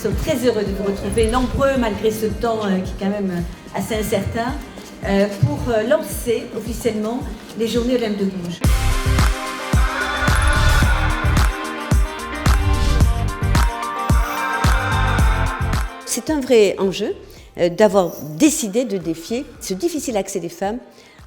sommes très heureux de vous retrouver, nombreux malgré ce temps qui est quand même assez incertain, pour lancer officiellement les Journées Olympiques de Gouges. C'est un vrai enjeu d'avoir décidé de défier ce difficile accès des femmes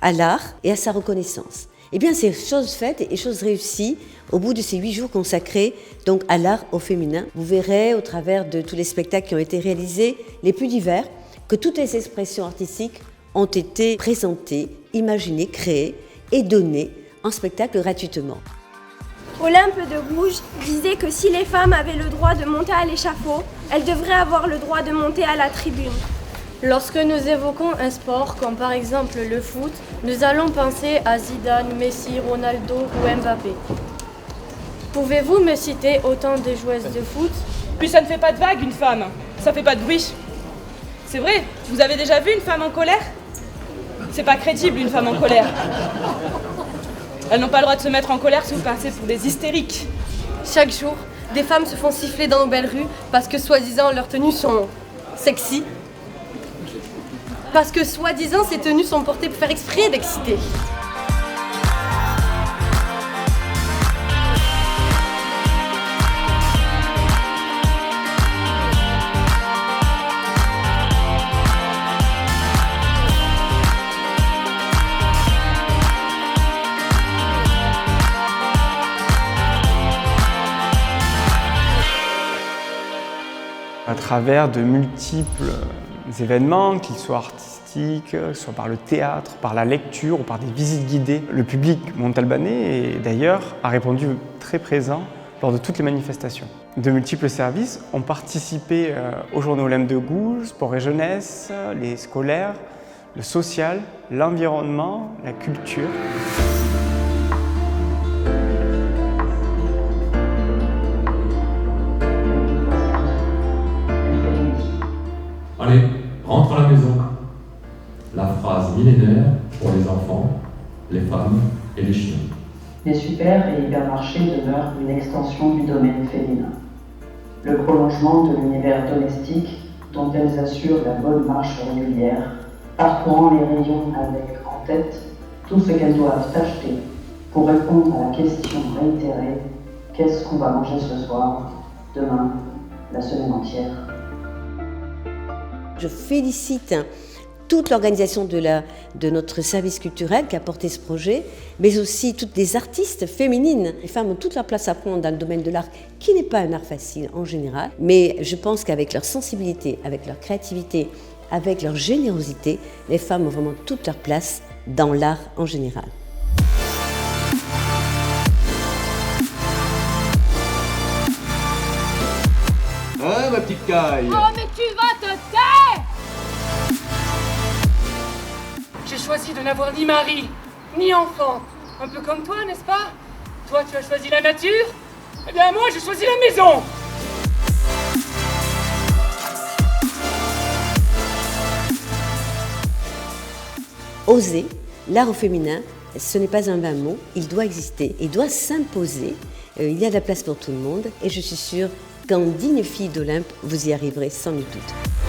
à l'art et à sa reconnaissance. Eh bien, c'est chose faite et chose réussie au bout de ces 8 jours consacrés donc à l'art au féminin. Vous verrez au travers de tous les spectacles qui ont été réalisés, les plus divers, que toutes les expressions artistiques ont été présentées, imaginées, créées et données en spectacle gratuitement. Olympe de Gouges disait que si les femmes avaient le droit de monter à l'échafaud, elles devraient avoir le droit de monter à la tribune. Lorsque nous évoquons un sport comme par exemple le foot, nous allons penser à Zidane, Messi, Ronaldo ou Mbappé. Pouvez-vous me citer autant de joueuses de foot? Puis ça ne fait pas de vague une femme, ça fait pas de bruit. C'est vrai, vous avez déjà vu une femme en colère? C'est pas crédible une femme en colère. Elles n'ont pas le droit de se mettre en colère si vous passez pour des hystériques. Chaque jour, des femmes se font siffler dans nos belles rues parce que soi-disant leurs tenues sont sexy. Parce que soi-disant ces tenues sont portées pour faire exprès d'exciter. À travers de multiples événements, qu'ils soient artistiques, soit par le théâtre, par la lecture ou par des visites guidées. Le public montalbanais, d'ailleurs, a répondu très présent lors de toutes les manifestations. De multiples services ont participé aux Journées Olympiques de Gouges, sport et jeunesse, les scolaires, le social, l'environnement, la culture. Allez, rentre à la maison. La phrase millénaire pour les enfants, les femmes et les chiens. Les super et hypermarchés demeurent une extension du domaine féminin. Le prolongement de l'univers domestique dont elles assurent la bonne marche régulière, parcourant les rayons avec en tête tout ce qu'elles doivent acheter pour répondre à la question réitérée « Qu'est-ce qu'on va manger ce soir, demain, la semaine entière ?» Je félicite toute l'organisation de notre service culturel qui a porté ce projet, mais aussi toutes les artistes féminines. Les femmes ont toute leur place à prendre dans le domaine de l'art, qui n'est pas un art facile en général, mais je pense qu'avec leur sensibilité, avec leur créativité, avec leur générosité, les femmes ont vraiment toute leur place dans l'art en général. Hein, ma petite caille? Oh, mais tu vas te taire! J'ai choisi de n'avoir ni mari, ni enfant. Un peu comme toi, n'est-ce pas? Toi, tu as choisi la nature? Eh bien, moi, j'ai choisi la maison! Oser, l'art au féminin, ce n'est pas un vain mot, il doit exister, il doit s'imposer. Il y a de la place pour tout le monde et je suis sûre qu'en digne fille d'Olympe, vous y arriverez sans nul doute.